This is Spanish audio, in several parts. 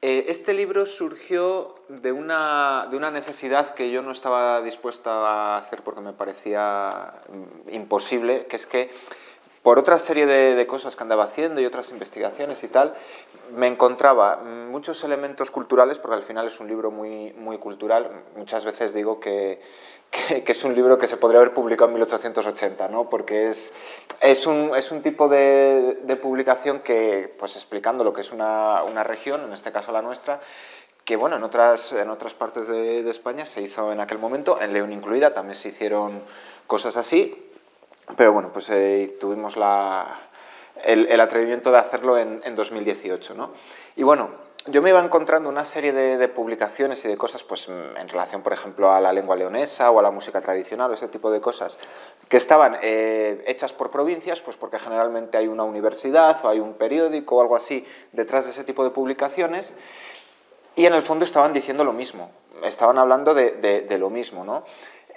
Este libro surgió de una necesidad que yo no estaba dispuesta a hacer porque me parecía imposible, que es que por otra serie de cosas que andaba haciendo y otras investigaciones y tal, me encontraba muchos elementos culturales, porque al final es un libro muy cultural. Muchas veces digo que es un libro que se podría haber publicado en 1880, ¿no? Porque es un tipo de publicación que, pues explicando lo que es una región, en este caso la nuestra, que bueno, en otras partes de España se hizo en aquel momento, en León incluida, también se hicieron cosas así, pero bueno, pues tuvimos el atrevimiento de hacerlo en 2018, ¿no? Y bueno, yo me iba encontrando una serie de publicaciones y de cosas pues, en relación, por ejemplo, a la lengua leonesa o a la música tradicional o ese tipo de cosas que estaban hechas por provincias, pues porque generalmente hay una universidad o hay un periódico o algo así detrás de ese tipo de publicaciones, y en el fondo estaban diciendo lo mismo, estaban hablando de lo mismo, ¿no?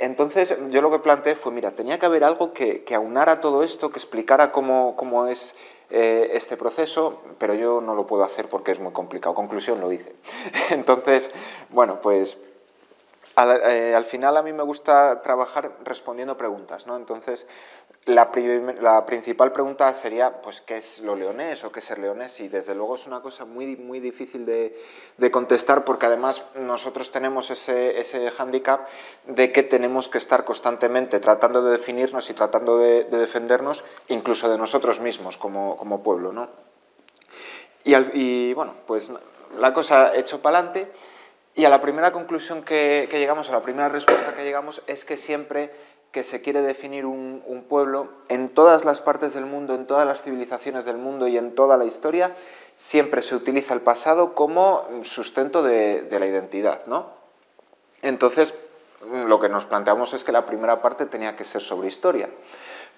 Entonces yo lo que planteé fue, mira, tenía que haber algo que aunara todo esto, que explicara cómo es este proceso, pero yo no lo puedo hacer porque es muy complicado. Conclusión, lo hice. Entonces, bueno, pues al final a mí me gusta trabajar respondiendo preguntas, ¿no? Entonces, la principal pregunta sería, pues, ¿qué es lo leonés o qué es ser leonés? Y desde luego es una cosa muy difícil de contestar, porque además nosotros tenemos ese hándicap de que tenemos que estar constantemente tratando de definirnos y tratando de defendernos, incluso de nosotros mismos como pueblo, ¿no? Y bueno, pues la cosa echó para adelante. Y a la primera conclusión que llegamos, a la primera respuesta que llegamos, es que siempre que se quiere definir un pueblo, en todas las partes del mundo, en todas las civilizaciones del mundo y en toda la historia, siempre se utiliza el pasado como sustento de la identidad, ¿no? Entonces, lo que nos planteamos es que la primera parte tenía que ser sobre historia.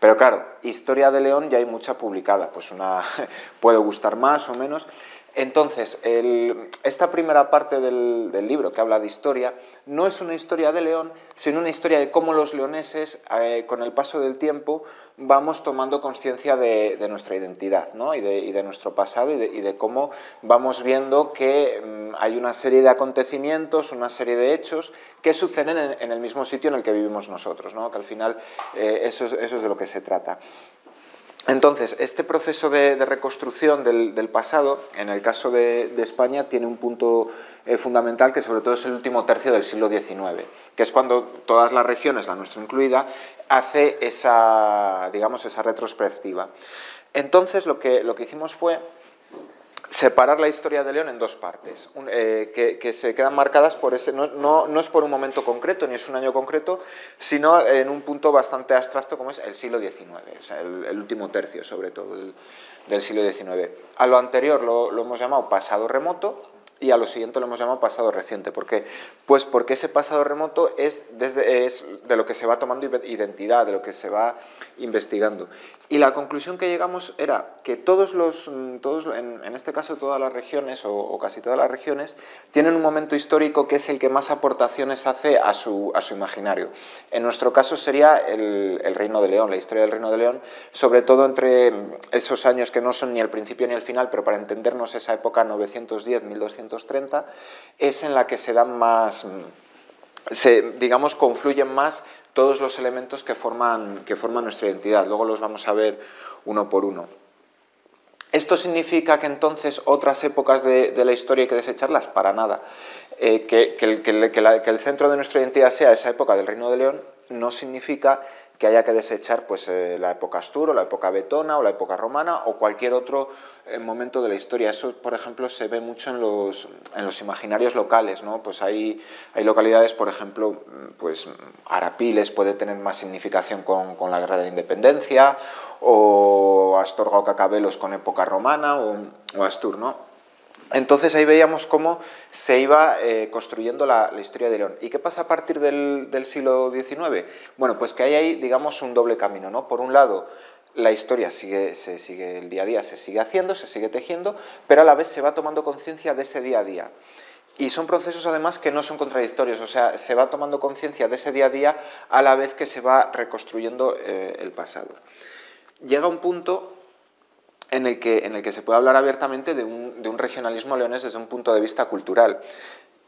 Pero claro, historia de León ya hay mucha publicada, pues una puede gustar más o menos. Entonces, esta primera parte del libro que habla de historia no es una historia de León, sino una historia de cómo los leoneses, con el paso del tiempo, vamos tomando conciencia de nuestra identidad, ¿no? y de nuestro pasado y de cómo vamos viendo que hay una serie de acontecimientos, una serie de hechos que suceden en el mismo sitio en el que vivimos nosotros, ¿no? Que al final eso es de lo que se trata. Entonces, este proceso de reconstrucción del pasado, en el caso de España, tiene un punto fundamental que sobre todo es el último tercio del siglo XIX, que es cuando todas las regiones, la nuestra incluida, hace digamos, esa retrospectiva. Entonces, lo que hicimos fue separar la historia de León en dos partes, que se quedan marcadas por ese, no es por un momento concreto, ni es un año concreto, sino en un punto bastante abstracto como es el siglo XIX, o sea, el último tercio sobre todo del siglo XIX. A lo anterior lo hemos llamado pasado remoto y a lo siguiente lo hemos llamado pasado reciente. ¿Por qué? Pues porque ese pasado remoto es de lo que se va tomando identidad, de lo que se va investigando. Y la conclusión que llegamos era que en este caso todas las regiones, o casi todas las regiones, tienen un momento histórico que es el que más aportaciones hace a su imaginario. En nuestro caso sería el Reino de León, la historia del Reino de León, sobre todo entre esos años que no son ni el principio ni el final, pero para entendernos esa época 910-1230, es en la que se dan más, digamos, confluyen más todos los elementos que forman nuestra identidad. Luego los vamos a ver uno por uno. ¿Esto significa que entonces otras épocas de la historia hay que desecharlas? Para nada. Que el centro de nuestra identidad sea esa época del Reino de León no significa que haya que desechar pues, la época astur, o la época vetona, o la época romana, o cualquier otro momento de la historia. Eso, por ejemplo, se ve mucho en los imaginarios locales, ¿no? Pues hay localidades, por ejemplo, pues Arapiles puede tener más significación con la Guerra de la Independencia, o Astorga o Cacabelos con época romana, o Astur, ¿no? Entonces ahí veíamos cómo se iba construyendo la historia de León. ¿Y qué pasa a partir del siglo XIX? Bueno, pues que hay ahí, digamos, un doble camino, ¿no? Por un lado, la historia se sigue el día a día, se sigue haciendo, se sigue tejiendo, pero a la vez se va tomando conciencia de ese día a día. Y son procesos, además, que no son contradictorios, o sea, se va tomando conciencia de ese día a día a la vez que se va reconstruyendo el pasado. Llega un punto en el que se puede hablar abiertamente de un regionalismo leonés desde un punto de vista cultural.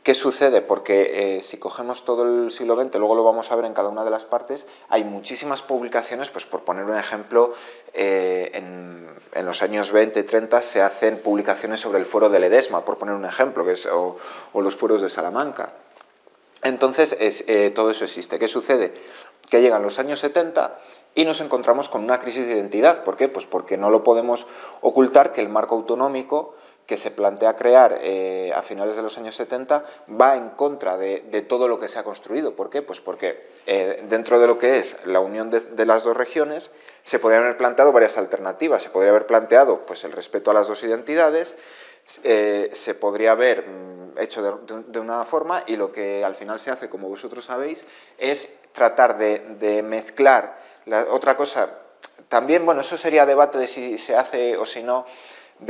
¿Qué sucede? Porque si cogemos todo el siglo XX, luego lo vamos a ver en cada una de las partes, hay muchísimas publicaciones, pues por poner un ejemplo, en los años 20 y 30 se hacen publicaciones sobre el fuero de Ledesma, por poner un ejemplo, o los fueros de Salamanca. Entonces, todo eso existe. ¿Qué sucede? Que llegan los años 70 y nos encontramos con una crisis de identidad. ¿Por qué? Pues porque no lo podemos ocultar que el marco autonómico que se plantea crear a finales de los años 70 va en contra de todo lo que se ha construido. ¿Por qué? Pues porque dentro de lo que es la unión de las dos regiones se podrían haber planteado varias alternativas. Se podría haber planteado pues, el respeto a las dos identidades, se podría haber hecho de una forma, y lo que al final se hace, como vosotros sabéis, es tratar de mezclar otra cosa. También, bueno, eso sería debate de si se hace o si no.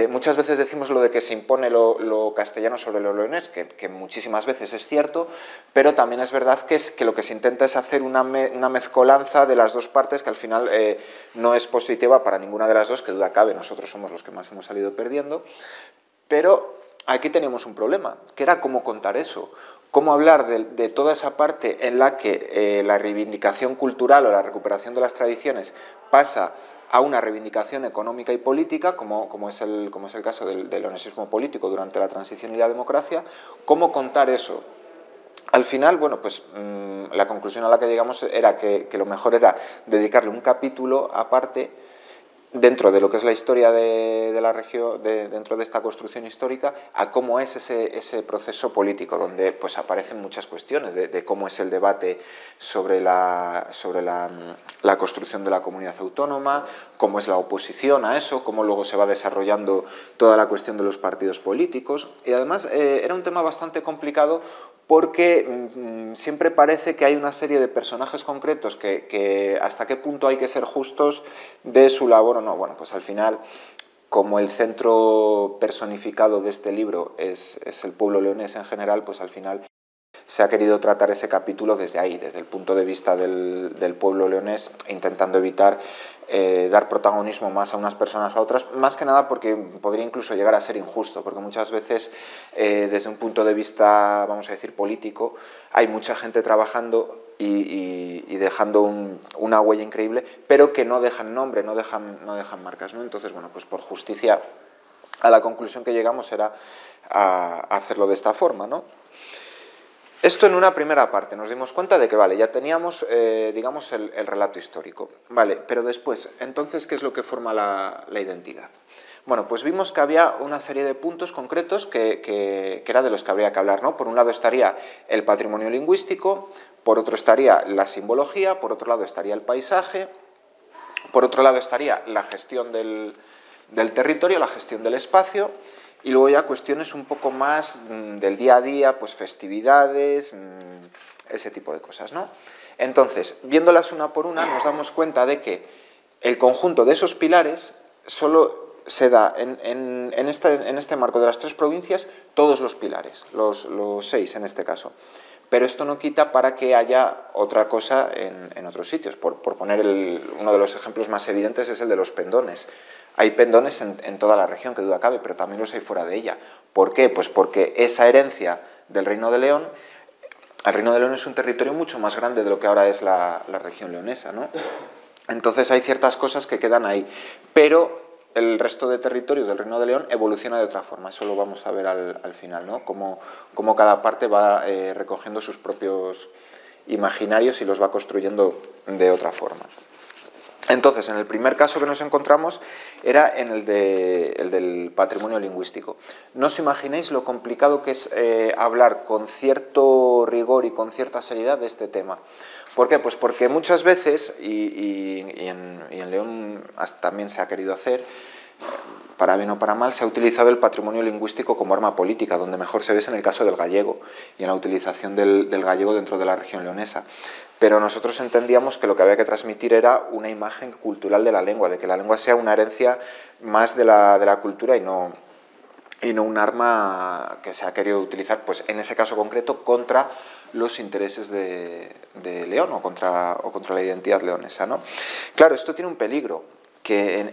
Muchas veces decimos lo de que se impone lo castellano sobre lo leonés, que muchísimas veces es cierto, pero también es verdad que lo que se intenta es hacer una mezcolanza de las dos partes que al final no es positiva para ninguna de las dos, que duda cabe, nosotros somos los que más hemos salido perdiendo. Pero aquí teníamos un problema, que era cómo contar eso, cómo hablar de toda esa parte en la que la reivindicación cultural o la recuperación de las tradiciones pasa a una reivindicación económica y política, como es el caso del leonesismo político durante la transición y la democracia. ¿Cómo contar eso? Al final, bueno, pues la conclusión a la que llegamos era que lo mejor era dedicarle un capítulo aparte dentro de lo que es la historia de la región, dentro de esta construcción histórica, a cómo es ese proceso político, donde pues aparecen muchas cuestiones de cómo es el debate sobre la construcción de la comunidad autónoma, cómo es la oposición a eso, cómo luego se va desarrollando toda la cuestión de los partidos políticos. Y además era un tema bastante complicado, porque siempre parece que hay una serie de personajes concretos que hasta qué punto hay que ser justos de su labor o no. Bueno, pues al final, como el centro personificado de este libro es el pueblo leonés en general, pues al final se ha querido tratar ese capítulo desde ahí, desde el punto de vista del pueblo leonés, intentando evitar dar protagonismo más a unas personas a otras, más que nada porque podría incluso llegar a ser injusto, porque muchas veces desde un punto de vista, vamos a decir, político, hay mucha gente trabajando y dejando una huella increíble, pero que no dejan nombre, no dejan marcas, ¿no? Entonces, bueno, pues por justicia a la conclusión que llegamos era a hacerlo de esta forma, ¿no? Esto en una primera parte, nos dimos cuenta de que, vale, ya teníamos, digamos, el relato histórico. Vale, pero después, entonces, ¿qué es lo que forma la identidad? Bueno, pues vimos que había una serie de puntos concretos que era de los que habría que hablar, ¿no? Por un lado estaría el patrimonio lingüístico, por otro estaría la simbología, por otro lado estaría el paisaje, por otro lado estaría la gestión del territorio, la gestión del espacio, y luego ya cuestiones un poco más del día a día, pues festividades, ese tipo de cosas, ¿no? Entonces, viéndolas una por una, nos damos cuenta de que el conjunto de esos pilares solo se da en este marco de las tres provincias, todos los pilares, los 6 en este caso. Pero esto no quita para que haya otra cosa en otros sitios. Por poner uno de los ejemplos más evidentes es el de los pendones. Hay pendones en toda la región, que duda cabe, pero también los hay fuera de ella. ¿Por qué? Pues porque esa herencia del Reino de León, el Reino de León es un territorio mucho más grande de lo que ahora es la región leonesa, ¿no? Entonces hay ciertas cosas que quedan ahí, pero el resto de territorios del Reino de León evoluciona de otra forma. Eso lo vamos a ver al final, ¿no? Cómo cada parte va recogiendo sus propios imaginarios y los va construyendo de otra forma. Entonces, en el primer caso que nos encontramos era en el del patrimonio lingüístico. No os imaginéis lo complicado que es hablar con cierto rigor y con cierta seriedad de este tema. ¿Por qué? Pues porque muchas veces, y en León también se ha querido hacer, para bien o para mal, se ha utilizado el patrimonio lingüístico como arma política, donde mejor se ve es en el caso del gallego y en la utilización del gallego dentro de la región leonesa. Pero nosotros entendíamos que lo que había que transmitir era una imagen cultural de la lengua, de que la lengua sea una herencia más de la cultura y no un arma que se ha querido utilizar, pues en ese caso concreto, contra los intereses de León o contra la identidad leonesa, ¿no? Claro, esto tiene un peligro, que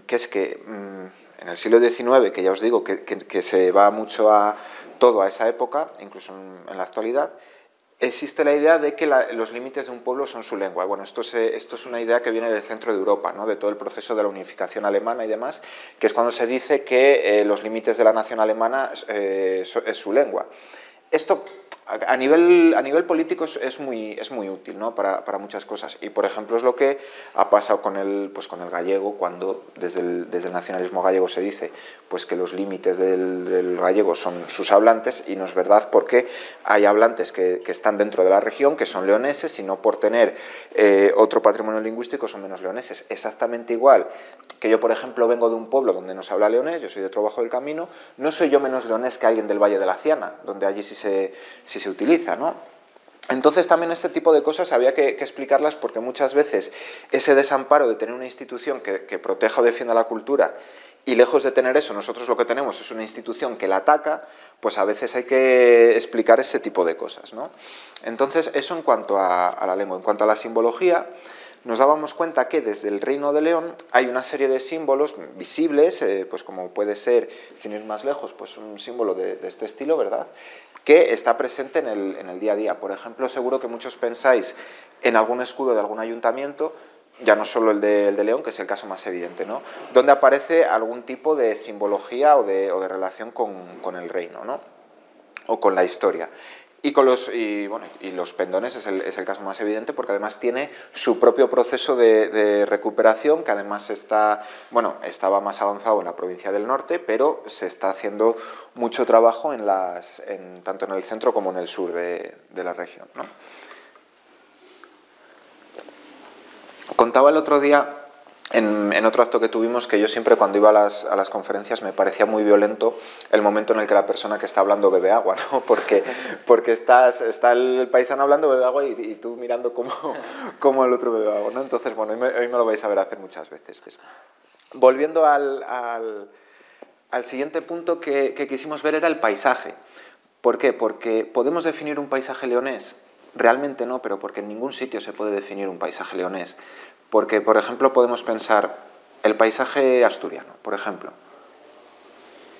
es que en el siglo XIX, que ya os digo que se va mucho a todo a esa época, incluso en la actualidad, existe la idea de que los límites de un pueblo son su lengua. Bueno, esto es una idea que viene del centro de Europa, ¿no? De todo el proceso de la unificación alemana y demás, que es cuando se dice que los límites de la nación alemana es su lengua. Esto a nivel político es muy útil, ¿no? para muchas cosas. Y, por ejemplo, es lo que ha pasado con el gallego, cuando desde el nacionalismo gallego se dice pues, que los límites del gallego son sus hablantes, y no es verdad, porque hay hablantes que están dentro de la región, que son leoneses, y no por tener otro patrimonio lingüístico son menos leoneses. Exactamente igual que yo, por ejemplo, vengo de un pueblo donde no se habla leonés, yo soy de Trabajo del Camino, no soy yo menos leonés que alguien del Valle de la Ciana, donde allí sí se utiliza, ¿no? Entonces también este tipo de cosas había que explicarlas, porque muchas veces ese desamparo de tener una institución que proteja o defienda la cultura, y lejos de tener eso, nosotros lo que tenemos es una institución que la ataca, pues a veces hay que explicar ese tipo de cosas, ¿no? Entonces eso en cuanto a la lengua. En cuanto a la simbología, nos dábamos cuenta que desde el Reino de León hay una serie de símbolos visibles, pues como puede ser, sin ir más lejos, pues un símbolo de este estilo, ¿verdad?, que está presente en el día a día. Por ejemplo, seguro que muchos pensáis en algún escudo de algún ayuntamiento, ya no solo el de León, que es el caso más evidente, ¿no?, donde aparece algún tipo de simbología o de relación con el reino, ¿no?, o con la historia. Y los pendones es el caso más evidente, porque además tiene su propio proceso de recuperación, que además estaba más avanzado en la provincia del norte, pero se está haciendo mucho trabajo tanto en el centro como en el sur de la región, ¿no? Contaba el otro día, en otro acto que tuvimos, que yo siempre cuando iba a las conferencias me parecía muy violento el momento en el que la persona que está hablando bebe agua, ¿no? Porque está el paisano hablando, bebe agua, y tú mirando cómo el otro bebe agua, ¿no? Entonces, bueno, hoy me lo vais a ver hacer muchas veces, ¿ves? Volviendo al siguiente punto que quisimos ver, era el paisaje. ¿Por qué? Porque podemos definir un paisaje leonés. Realmente no, pero porque en ningún sitio se puede definir un paisaje leonés. Porque, por ejemplo, podemos pensar el paisaje asturiano, por ejemplo.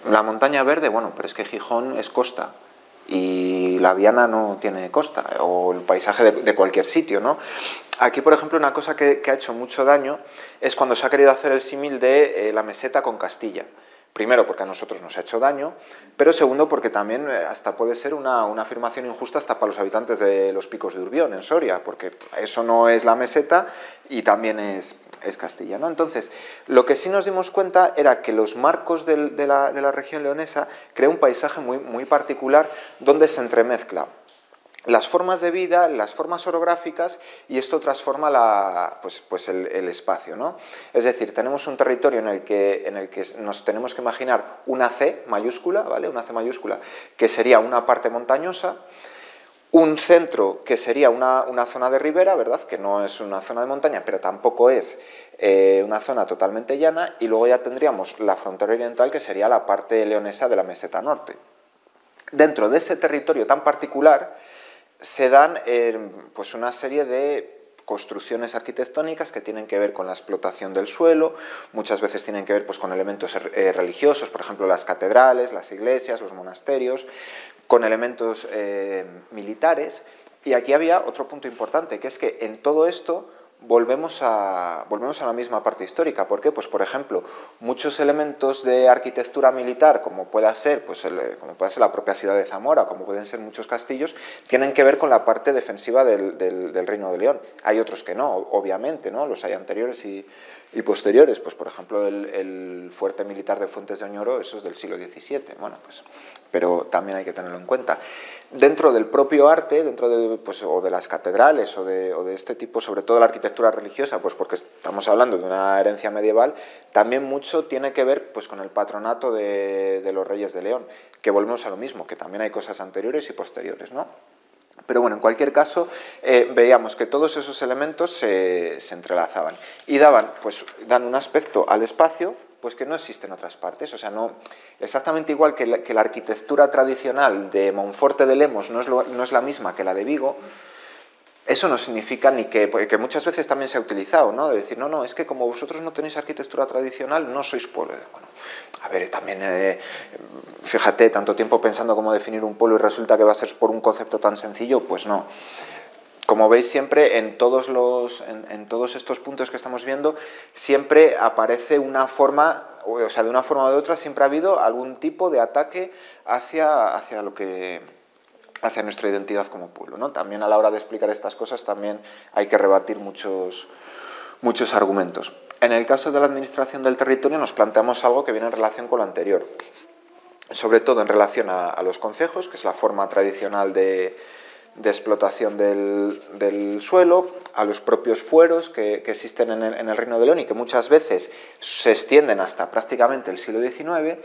La montaña verde, bueno, pero es que Gijón es costa y la Viana no tiene costa, o el paisaje de cualquier sitio, ¿no? Aquí, por ejemplo, una cosa que ha hecho mucho daño es cuando se ha querido hacer el símil de la meseta con Castilla. Primero, porque a nosotros nos ha hecho daño, pero segundo, porque también hasta puede ser una afirmación injusta hasta para los habitantes de los Picos de Urbión, en Soria, porque eso no es la meseta y también es Castilla, ¿no? Entonces, lo que sí nos dimos cuenta era que los marcos de la región leonesa crean un paisaje muy particular, donde se entremezcla las formas de vida, las formas orográficas, y esto transforma el espacio, ¿no? Es decir, tenemos un territorio en el que nos tenemos que imaginar una C mayúscula, ¿vale? Una C mayúscula, que sería una parte montañosa, un centro que sería una zona de ribera, ¿verdad?, que no es una zona de montaña, pero tampoco es una zona totalmente llana, y luego ya tendríamos la frontera oriental, que sería la parte leonesa de la meseta norte. Dentro de ese territorio tan particular se dan pues una serie de construcciones arquitectónicas que tienen que ver con la explotación del suelo, muchas veces tienen que ver pues, con elementos religiosos, por ejemplo las catedrales, las iglesias, los monasterios, con elementos militares. Y aquí había otro punto importante, que es que en todo esto volvemos a la misma parte histórica. ¿Por qué? Pues, por ejemplo, muchos elementos de arquitectura militar, como pueda ser la propia ciudad de Zamora, como pueden ser muchos castillos, tienen que ver con la parte defensiva del Reino de León. Hay otros que no, obviamente, ¿no? Los hay anteriores y posteriores. Pues, por ejemplo, el fuerte militar de Fuentes de Oñoro, eso es del siglo XVII. Bueno, pues, pero también hay que tenerlo en cuenta. Dentro del propio arte, o de las catedrales o de este tipo, sobre todo la arquitectura religiosa, pues porque estamos hablando de una herencia medieval, también mucho tiene que ver pues, con el patronato de los reyes de León, que volvemos a lo mismo, que también hay cosas anteriores y posteriores, ¿no? Pero bueno, en cualquier caso, veíamos que todos esos elementos se entrelazaban y dan un aspecto al espacio pues que no existe en otras partes. O sea, no, exactamente igual que la arquitectura tradicional de Monforte de Lemos no es la misma que la de Vigo, Eso no significa ni que muchas veces también se ha utilizado, ¿no? De decir, no, no, es que como vosotros no tenéis arquitectura tradicional, no sois pueblo. Bueno, a ver, también, fíjate, tanto tiempo pensando cómo definir un pueblo y resulta que va a ser por un concepto tan sencillo, pues no. Como veis siempre, en todos estos puntos que estamos viendo, siempre aparece una forma, o sea, de una forma o de otra, siempre ha habido algún tipo de ataque hacia nuestra identidad como pueblo, ¿no? También a la hora de explicar estas cosas también hay que rebatir muchos argumentos. En el caso de la administración del territorio nos planteamos algo que viene en relación con lo anterior, sobre todo en relación a los concejos, que es la forma tradicional de explotación del suelo, a los propios fueros que existen en el Reino de León y que muchas veces se extienden hasta prácticamente el siglo XIX,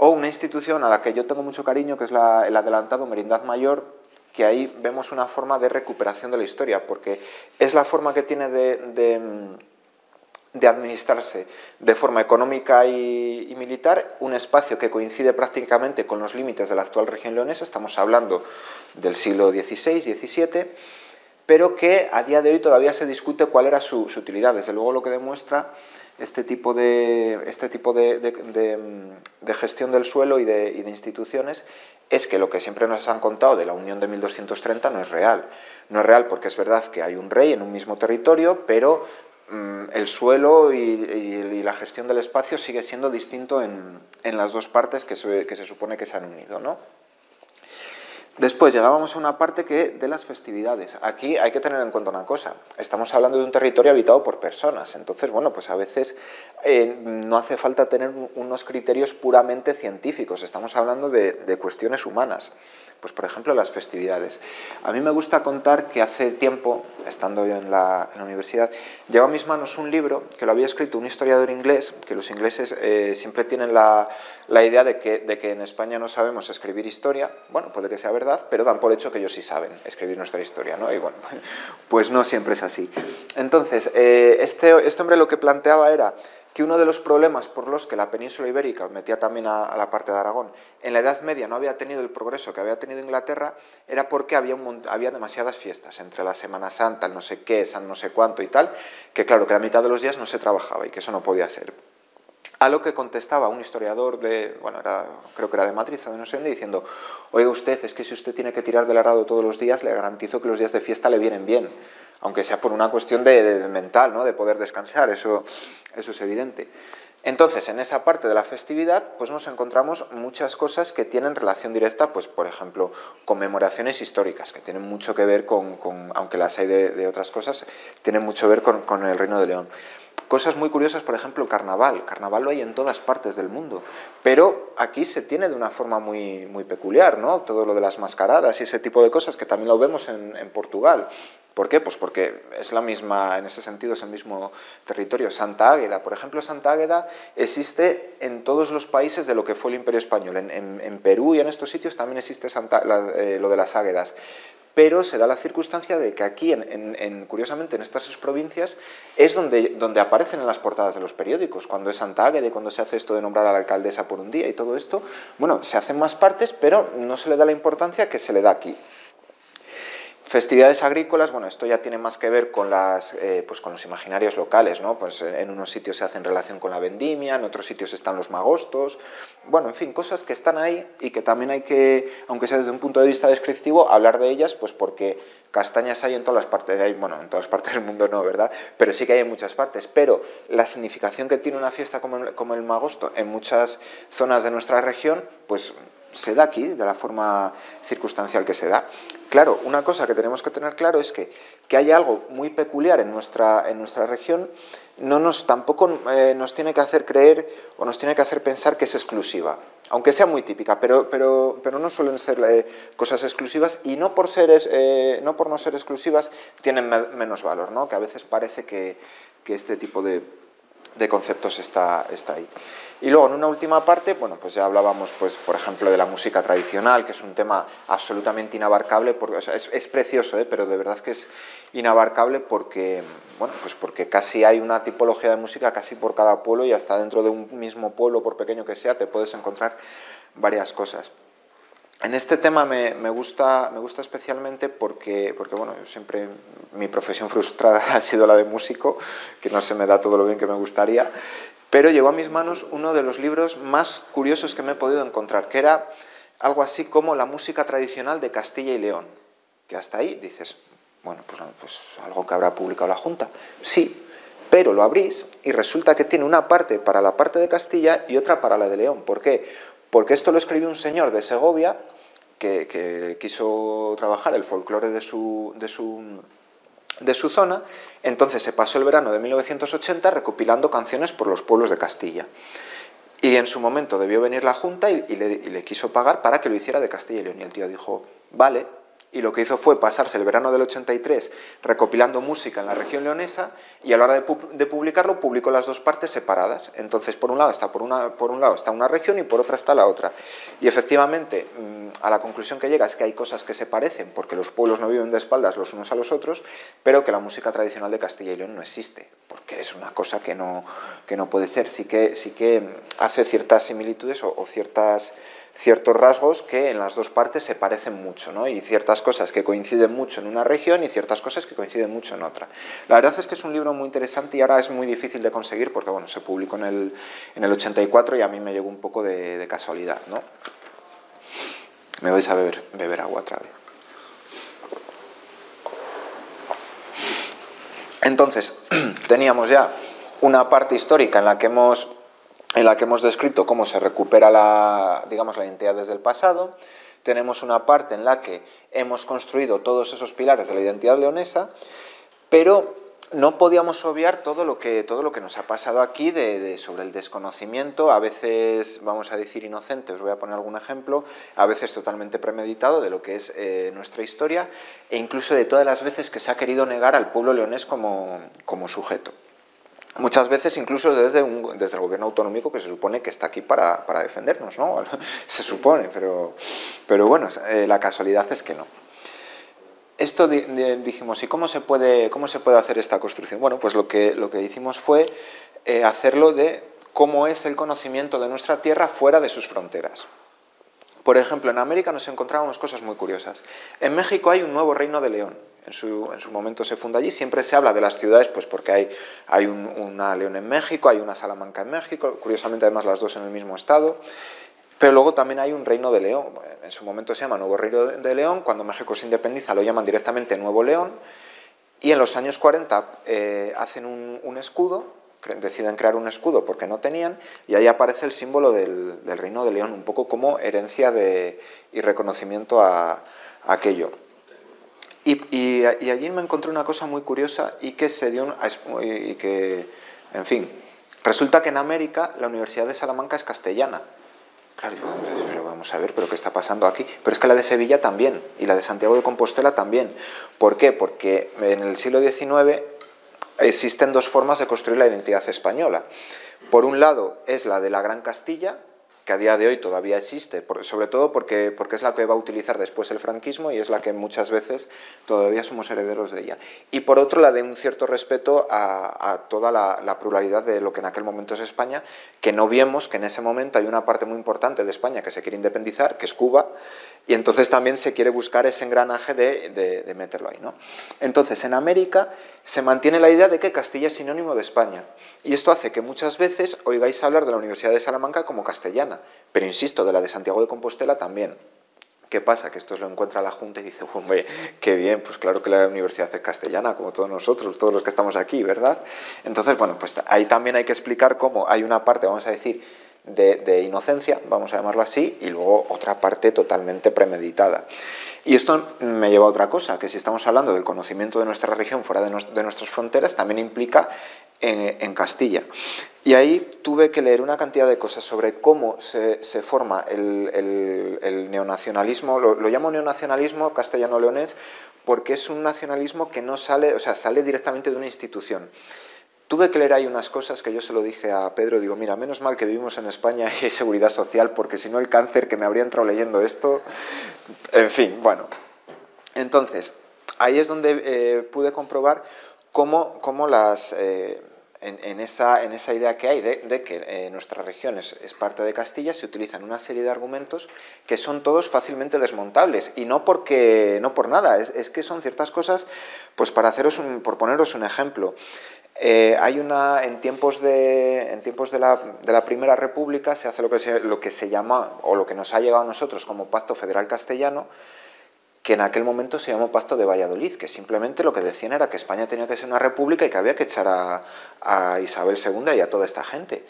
o una institución a la que yo tengo mucho cariño, que es el adelantado Merindad Mayor, que ahí vemos una forma de recuperación de la historia, porque es la forma que tiene de administrarse de forma económica y militar un espacio que coincide prácticamente con los límites de la actual región leonesa, estamos hablando del siglo XVI, XVII, pero que a día de hoy todavía se discute cuál era su utilidad. Desde luego lo que demuestra este tipo de gestión del suelo y de instituciones es que lo que siempre nos han contado de la Unión de 1230 no es real. No es real porque es verdad que hay un rey en un mismo territorio, pero el suelo y la gestión del espacio sigue siendo distinto en las dos partes que se supone que se han unido, ¿no? Después llegábamos a una parte de las festividades. Aquí hay que tener en cuenta una cosa, estamos hablando de un territorio habitado por personas, entonces, bueno, pues a veces no hace falta tener unos criterios puramente científicos, estamos hablando de cuestiones humanas. Pues, por ejemplo, las festividades. A mí me gusta contar que hace tiempo, estando yo en la universidad, llegó a mis manos un libro que lo había escrito un historiador inglés, que los ingleses siempre tienen la idea de que en España no sabemos escribir historia. Bueno, puede que sea verdad, pero dan por hecho que ellos sí saben escribir nuestra historia, ¿no? Y bueno, pues no siempre es así. Entonces, este hombre lo que planteaba era que uno de los problemas por los que la península ibérica, metía también a la parte de Aragón, en la Edad Media no había tenido el progreso que había tenido Inglaterra, era porque había demasiadas fiestas, entre la Semana Santa, el no sé qué, San no sé cuánto y tal, que claro, que la mitad de los días no se trabajaba y que eso no podía ser. A lo que contestaba un historiador creo que era de Madrid o de no sé dónde, diciendo, oiga usted, es que si usted tiene que tirar del arado todos los días, le garantizo que los días de fiesta le vienen bien, aunque sea por una cuestión de mental, ¿no? De poder descansar, eso es evidente. Entonces, en esa parte de la festividad, pues nos encontramos muchas cosas que tienen relación directa, pues por ejemplo, conmemoraciones históricas, que tienen mucho que ver aunque las hay de otras cosas, tienen mucho que ver con el Reino de León. Cosas muy curiosas, por ejemplo, el carnaval. Carnaval lo hay en todas partes del mundo, pero aquí se tiene de una forma muy, muy peculiar, ¿no? Todo lo de las mascaradas y ese tipo de cosas que también lo vemos en Portugal. ¿Por qué? Pues porque es la misma, en ese sentido es el mismo territorio. Santa Águeda, por ejemplo, Santa Águeda existe en todos los países de lo que fue el Imperio Español. En Perú y en estos sitios también existe lo de las águedas. Pero se da la circunstancia de que aquí, curiosamente, en estas 6 provincias, es donde aparecen en las portadas de los periódicos, cuando es Santa Águeda y cuando se hace esto de nombrar a la alcaldesa por un día y todo esto. Bueno, se hacen más partes, pero no se le da la importancia que se le da aquí. Festividades agrícolas, bueno, esto ya tiene más que ver con con los imaginarios locales, ¿no? Pues en unos sitios se hace en relación con la vendimia, en otros sitios están los magostos, bueno, en fin, cosas que están ahí y que también hay que, aunque sea desde un punto de vista descriptivo, hablar de ellas, pues porque castañas hay en todas las partes, bueno, en todas las partes del mundo no, ¿verdad? Pero sí que hay en muchas partes, pero la significación que tiene una fiesta como el magosto en muchas zonas de nuestra región, pues se da aquí de la forma circunstancial que se da. Claro, una cosa que tenemos que tener claro es que hay algo muy peculiar en nuestra región, tampoco nos tiene que hacer creer o nos tiene que hacer pensar que es exclusiva, aunque sea muy típica, pero no suelen ser cosas exclusivas y no por no ser exclusivas tienen menos valor, ¿no? Que a veces parece que este tipo de conceptos está ahí. Y luego, en una última parte, bueno, pues ya hablábamos, pues, por ejemplo, de la música tradicional, que es un tema absolutamente inabarcable, porque, o sea, es precioso, pero de verdad que es inabarcable porque, bueno, pues porque casi hay una tipología de música casi por cada pueblo y hasta dentro de un mismo pueblo, por pequeño que sea, te puedes encontrar varias cosas. En este tema me gusta especialmente porque, bueno, siempre mi profesión frustrada ha sido la de músico, que no se me da todo lo bien que me gustaría, pero llegó a mis manos uno de los libros más curiosos que me he podido encontrar, que era algo así como La música tradicional de Castilla y León, que hasta ahí dices, bueno, pues algo que habrá publicado la Junta. Sí, pero lo abrís y resulta que tiene una parte para la parte de Castilla y otra para la de León. ¿Por qué? Porque esto lo escribió un señor de Segovia que quiso trabajar el folclore de su zona, entonces se pasó el verano de 1980 recopilando canciones por los pueblos de Castilla. Y en su momento debió venir la Junta y le quiso pagar para que lo hiciera de Castilla y León. Y el tío dijo, vale. Y lo que hizo fue pasarse el verano del 83 recopilando música en la región leonesa y a la hora de publicarlo, publicó las dos partes separadas. Entonces, por un lado está una región y por otra está la otra. Y efectivamente, a la conclusión que llega es que hay cosas que se parecen porque los pueblos no viven de espaldas los unos a los otros, pero que la música tradicional de Castilla y León no existe, porque es una cosa que no puede ser. Sí que hace ciertas similitudes o ciertos rasgos que en las dos partes se parecen mucho, ¿no? Y ciertas cosas que coinciden mucho en una región y ciertas cosas que coinciden mucho en otra. La verdad es que es un libro muy interesante y ahora es muy difícil de conseguir porque, bueno, se publicó en el 84 y a mí me llegó un poco de casualidad, ¿no? Me vais a beber agua otra vez. Entonces, teníamos ya una parte histórica en la que hemos descrito cómo se recupera la identidad desde el pasado. Tenemos una parte en la que hemos construido todos esos pilares de la identidad leonesa, pero no podíamos obviar todo lo que nos ha pasado aquí sobre el desconocimiento, a veces, vamos a decir, inocente, os voy a poner algún ejemplo, a veces totalmente premeditado de lo que es nuestra historia, e incluso de todas las veces que se ha querido negar al pueblo leonés como sujeto. Muchas veces incluso desde el gobierno autonómico, que se supone que está aquí para defendernos, ¿no? Se supone, pero bueno, la casualidad es que no. Esto dijimos, ¿y cómo se puede hacer esta construcción? Bueno, pues lo que hicimos fue hacerlo de cómo es el conocimiento de nuestra tierra fuera de sus fronteras. Por ejemplo, en América nos encontrábamos cosas muy curiosas. En México hay un nuevo reino de León. En su momento se funda allí. Siempre se habla de las ciudades, pues porque hay una León en México, hay una Salamanca en México, curiosamente además las dos en el mismo estado. Pero luego también hay un reino de León. En su momento se llama Nuevo Reino de León. Cuando México se independiza lo llaman directamente Nuevo León. Y en los años 40 hacen un escudo, deciden crear un escudo porque no tenían, y ahí aparece el símbolo del Reino de León, un poco como herencia y reconocimiento a aquello. Y allí me encontré una cosa muy curiosa y que en fin, resulta que en América la Universidad de Salamanca es castellana. Claro, pero vamos a ver, ¿pero qué está pasando aquí? Pero es que la de Sevilla también, y la de Santiago de Compostela también. ¿Por qué? Porque en el siglo XIX existen dos formas de construir la identidad española. Por un lado es la de la Gran Castilla, que a día de hoy todavía existe, sobre todo porque es la que va a utilizar después el franquismo y es la que muchas veces todavía somos herederos de ella. Y por otro, la de un cierto respeto a toda la pluralidad de lo que en aquel momento es España, que no vemos que en ese momento hay una parte muy importante de España que se quiere independizar, que es Cuba, y entonces también se quiere buscar ese engranaje de meterlo ahí, ¿no? Entonces, en América se mantiene la idea de que Castilla es sinónimo de España, y esto hace que muchas veces oigáis hablar de la Universidad de Salamanca como castellana, pero insisto, de la de Santiago de Compostela también. ¿Qué pasa? Que esto lo encuentra la Junta y dice, hombre, qué bien, pues claro que la universidad es castellana, como todos nosotros, todos los que estamos aquí, ¿verdad? Entonces, bueno, pues ahí también hay que explicar cómo hay una parte, vamos a decir, de inocencia, vamos a llamarlo así, y luego otra parte totalmente premeditada. Y esto me lleva a otra cosa, que si estamos hablando del conocimiento de nuestra región fuera de nuestras fronteras, también implica en Castilla. Y ahí tuve que leer una cantidad de cosas sobre cómo se forma el neonacionalismo. Lo llamo neonacionalismo castellano-leonés porque es un nacionalismo que no sale, o sea, sale directamente de una institución. Tuve que leer ahí unas cosas que yo se lo dije a Pedro, digo, mira, menos mal que vivimos en España y hay seguridad social, porque si no el cáncer que me habría entrado leyendo esto, en fin, bueno. Entonces, ahí es donde pude comprobar cómo en esa idea que hay de que nuestra región es parte de Castilla, se utilizan una serie de argumentos que son todos fácilmente desmontables, y no por nada, es que son ciertas cosas, pues por poneros un ejemplo. En tiempos de la Primera República se hace lo que se llama, o lo que nos ha llegado a nosotros como Pacto Federal Castellano, que en aquel momento se llamó Pacto de Valladolid, que simplemente lo que decían era que España tenía que ser una república y que había que echar a Isabel II y a toda esta gente.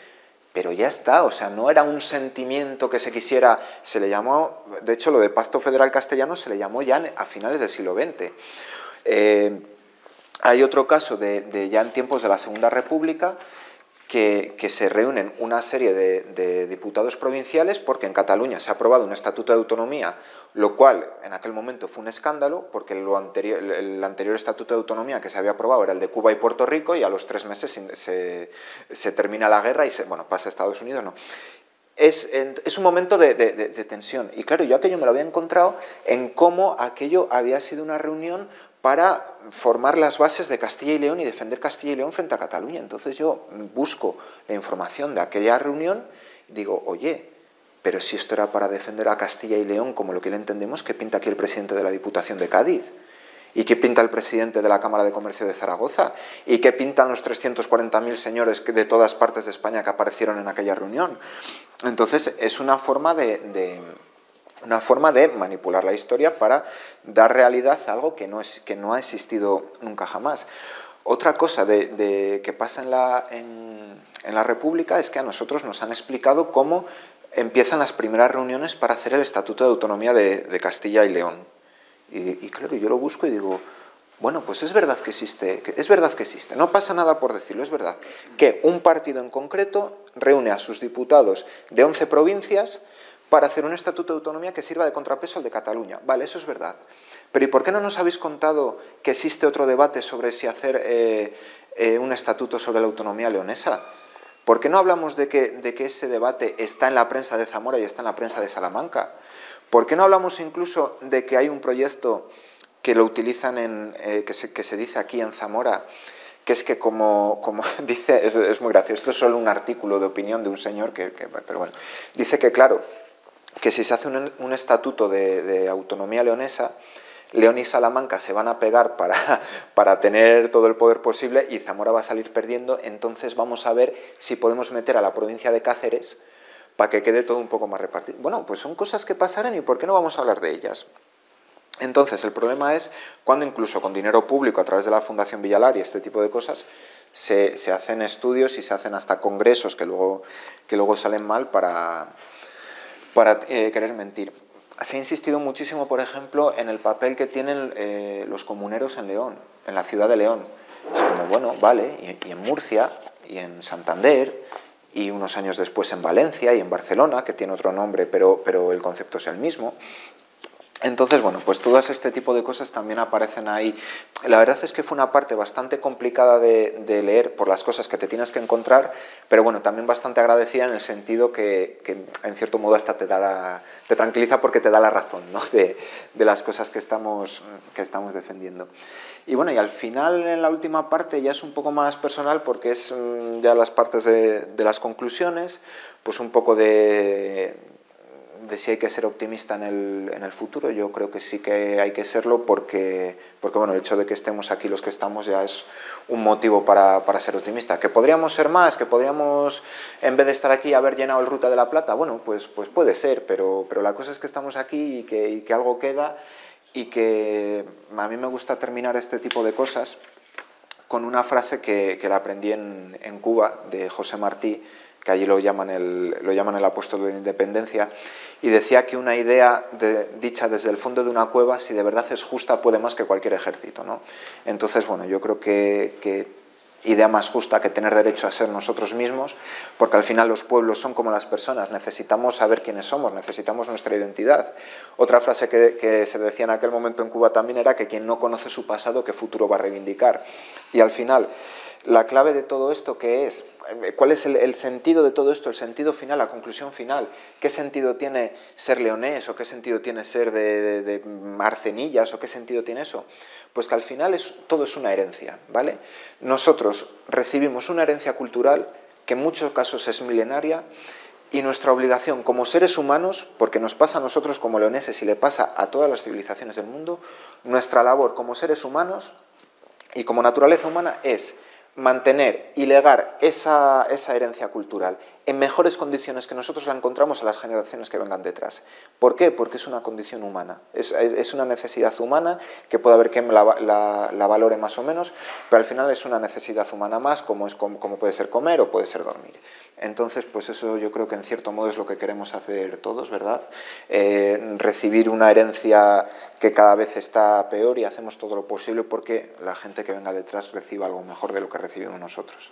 Pero ya está, o sea, no era un sentimiento que se quisiera, se le llamó, de hecho lo de Pacto Federal Castellano se le llamó ya a finales del siglo XX. Hay otro caso ya en tiempos de la Segunda República, que se reúnen una serie de diputados provinciales porque en Cataluña se ha aprobado un estatuto de autonomía, lo cual en aquel momento fue un escándalo, porque el anterior estatuto de autonomía que se había aprobado era el de Cuba y Puerto Rico, y a los 3 meses se termina la guerra y pasa a Estados Unidos, no. Es un momento de tensión, y claro, yo aquello me lo había encontrado en cómo aquello había sido una reunión para formar las bases de Castilla y León y defender Castilla y León frente a Cataluña. Entonces yo busco la información de aquella reunión y digo, oye, pero si esto era para defender a Castilla y León como lo que le entendemos, ¿qué pinta aquí el presidente de la Diputación de Cádiz? ¿Y qué pinta el presidente de la Cámara de Comercio de Zaragoza? ¿Y qué pintan los 340.000 señores de todas partes de España que aparecieron en aquella reunión? Entonces es una forma de manipular la historia para dar realidad a algo que no ha existido nunca jamás. Otra cosa que pasa en la República es que a nosotros nos han explicado cómo empiezan las primeras reuniones para hacer el Estatuto de Autonomía de Castilla y León. Y claro, yo lo busco y digo, bueno, pues es verdad que existe, no pasa nada por decirlo, es verdad que un partido en concreto reúne a sus diputados de 11 provincias para hacer un estatuto de autonomía que sirva de contrapeso al de Cataluña. Vale, eso es verdad. Pero ¿y por qué no nos habéis contado que existe otro debate sobre si hacer un estatuto sobre la autonomía leonesa? ¿Por qué no hablamos de que ese debate está en la prensa de Zamora y está en la prensa de Salamanca? ¿Por qué no hablamos incluso de que hay un proyecto que lo utilizan que se dice aquí en Zamora, que es que como dice, es muy gracioso, esto es solo un artículo de opinión de un señor pero bueno, dice que claro, que si se hace un estatuto de autonomía leonesa, León y Salamanca se van a pegar para tener todo el poder posible y Zamora va a salir perdiendo, entonces vamos a ver si podemos meter a la provincia de Cáceres para que quede todo un poco más repartido. Bueno, pues son cosas que pasarán y ¿por qué no vamos a hablar de ellas? Entonces, el problema es cuando incluso con dinero público a través de la Fundación Villalar y este tipo de cosas se hacen estudios y se hacen hasta congresos que luego salen mal para querer mentir. Se ha insistido muchísimo, por ejemplo, en el papel que tienen los comuneros en León, en la ciudad de León. Es como, bueno, vale, y en Murcia, y en Santander, y unos años después en Valencia y en Barcelona, que tiene otro nombre, pero el concepto es el mismo. Entonces, bueno, pues todo este tipo de cosas también aparecen ahí. La verdad es que fue una parte bastante complicada de leer por las cosas que te tienes que encontrar, pero bueno, también bastante agradecida en el sentido que en cierto modo hasta te tranquiliza porque te da la razón, ¿no? de las cosas que estamos defendiendo. Y bueno, y al final en la última parte ya es un poco más personal porque es ya las partes de las conclusiones, pues un poco de si hay que ser optimista en el futuro. Yo creo que sí que hay que serlo porque bueno, el hecho de que estemos aquí los que estamos ya es un motivo para ser optimista. ¿Que podríamos ser más? ¿Que podríamos, en vez de estar aquí, haber llenado el Ruta de la Plata? Bueno, pues puede ser, pero la cosa es que estamos aquí y que algo queda, y que a mí me gusta terminar este tipo de cosas con una frase que la aprendí en Cuba, de José Martí, que allí lo llaman el apóstol de la independencia, y decía que una idea dicha desde el fondo de una cueva, si de verdad es justa, puede más que cualquier ejército, ¿no? Entonces, bueno, yo creo que idea más justa que tener derecho a ser nosotros mismos, porque al final los pueblos son como las personas, necesitamos saber quiénes somos, necesitamos nuestra identidad. Otra frase que se decía en aquel momento en Cuba también era que quien no conoce su pasado, ¿qué futuro va a reivindicar? Y al final la clave de todo esto, ¿qué es? ¿Cuál es el sentido de todo esto, el sentido final, la conclusión final? ¿Qué sentido tiene ser leonés o qué sentido tiene ser de Marcenillas o qué sentido tiene eso? Pues que al final todo es una herencia, ¿vale? Nosotros recibimos una herencia cultural que en muchos casos es milenaria, y nuestra obligación como seres humanos, porque nos pasa a nosotros como leoneses y le pasa a todas las civilizaciones del mundo, nuestra labor como seres humanos y como naturaleza humana es mantener y legar esa herencia cultural en mejores condiciones que nosotros la encontramos a las generaciones que vengan detrás. ¿Por qué? Porque es una condición humana, es una necesidad humana que puede haber quien la valore más o menos, pero al final es una necesidad humana más, como puede ser comer o puede ser dormir. Entonces, pues eso yo creo que en cierto modo es lo que queremos hacer todos, ¿verdad? Recibir una herencia que cada vez está peor y hacemos todo lo posible porque la gente que venga detrás reciba algo mejor de lo que recibimos nosotros.